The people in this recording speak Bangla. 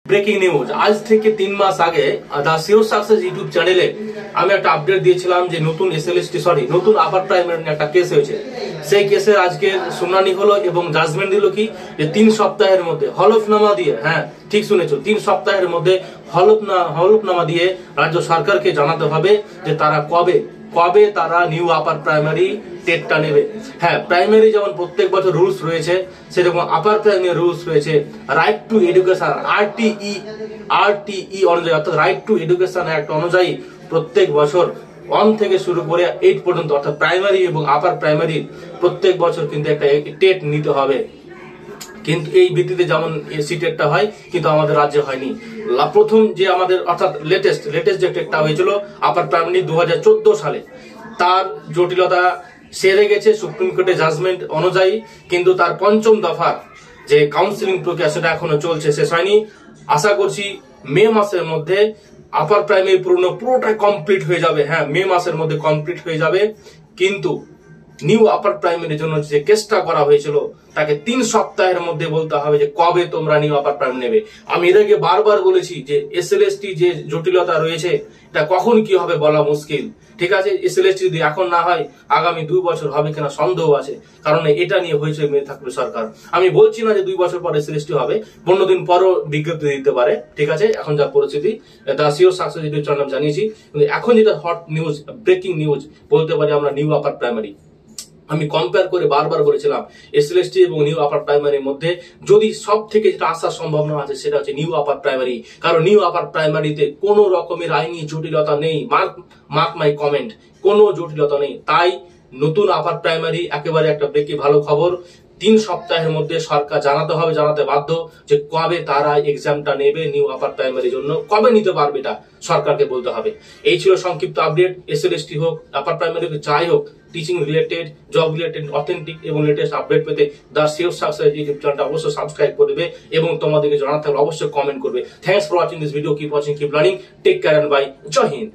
ব্রেকিং নিউজ আজ থেকে 3 মাস আগে দা সিওর সাকসেস ইউটিউব চ্যানেলে আমি একটা আপডেট দিয়েছিলাম যে নতুন আপার প্রাইমারি একটা কেস হয়েছে। সেই কেসের আজকে শুনানি হলো এবং জাজমেন্ট দিল কি যে 3 সপ্তাহের মধ্যে হলফনামা দিয়ে, হ্যাঁ ঠিক শুনেছো, 3 সপ্তাহের মধ্যে হলফনামা দিয়ে রাজ্য সরকারকে জানাতে হবে যে তারা কবে তারা নিউ আপার প্রাইমারি টেটটা নেবে। হ্যাঁ, প্রাইমারি যেমন প্রত্যেক বছর রুলস রয়েছে, সেরকম আপার প্রাইমারি রুলস রয়েছে। রাইট টু এডুকেশন আরটিই অনুযায়ী, অর্থাৎ রাইট টু এডুকেশন অ্যাক্ট অনুযায়ী প্রত্যেক বছর 1 থেকে শুরু করে 8 পর্যন্ত, অর্থাৎ প্রাইমারি এবং আপার প্রাইমারি প্রত্যেক বছর কিন্তু একটা টেট নিতে হবে। কিন্তু এই ভিত্তিতে যেমন সিটেটটা হয়, কিন্তু আমাদের রাজ্যে হয়নি। প্রথম যে আমাদের অর্থাৎ লেটেস্ট যে টেটটা হয়েছিল আপার প্রাইমারি 2014 সালে, তার জটিলতা সেরে গেছে সুপ্রিম কোর্টের জাজমেন্ট অনুযায়ী, কিন্তু তার 5ম দফার যে কাউন্সিলিং প্রক্রিয়া সেটা এখনো চলছে, শেষ হয়নি। আশা করছি মে মাসের মধ্যে আপার প্রাইমারি পুরোটা কমপ্লিট হয়ে যাবে। হ্যাঁ, মে মাসের মধ্যে কমপ্লিট হয়ে যাবে। কিন্তু নিউ আপার প্রাইমারির জন্য যে কেসটা করা হয়েছিল তাকে 3 সপ্তাহের মধ্যে বলতে হবে যে কবে তোমরা নিউ আপার প্রাইমারি নেবে। আমি এর আগে বারবার বলেছি যে এসএলএসটি যে জটিলতা রয়েছে এটা কখন কি হবে বলা মুশকিল। ঠিক আছে, এসএলএসটি যদি এখন না হয় আগামী 2 বছর হবে কিনা সন্দেহ আছে, কারণ এটা নিয়ে হয়েছে মেয়ে থাকবে সরকার। আমি বলছি না যে 2 বছর পর এসএলএসটি হবে, 15 দিন পরও বিজ্ঞপ্তি দিতে পারে। ঠিক আছে, এখন যা পরিস্থিতি দা সিওর সাকসেস ইউটিউব চ্যানেল জানিয়েছি, কিন্তু এখন যেটা হট নিউজ, ব্রেকিং নিউজ বলতে পারি আমরা নিউ আপার প্রাইমারি। আমি কম্পেয়ার করে বারবার বলেছিলাম এসএলএসটি এবং নিউ আপার প্রাইমারির মধ্যে যদি সব থেকে যেটা আসার সম্ভাবনা আছে সেটা হচ্ছে নিউ আপার প্রাইমারি, কারণ নিউ আপার প্রাইমারিতে কোনো রকমের আইনি জটিলতা নেই। মার্ক মাই কমেন্ট, কোনো জটিলতা নেই। তাই নতুন আপার প্রাইমারি একেবারে একটা ভালো খবর। 3 সপ্তাহের মধ্যে সরকার জানাতে বাধ্য যে কবে তারা এক্সামটা নেবে নিউ আপার প্রাইমারির জন্য, কবে নিতে পারবে এটা সরকারকে বলতে হবে। এই ছিল সংক্ষিপ্ত আপডেট। এসএলএসটি হোক, আপার প্রাইমারি হোক, যাই হোক, teaching related, job related authentic এবং লেটেস্ট আপডেট পেতে দা সিওর সাকসেস ইউটিউব চ্যানেলটা অবশ্যই সাবস্ক্রাইব করবে এবং তোমাদেরকে জানাতে থাকলে অবশ্যই কমেন্ট করবে। Thanks for watching this video. Keep watching, keep learning, take care and bye. জয় হিন্দ।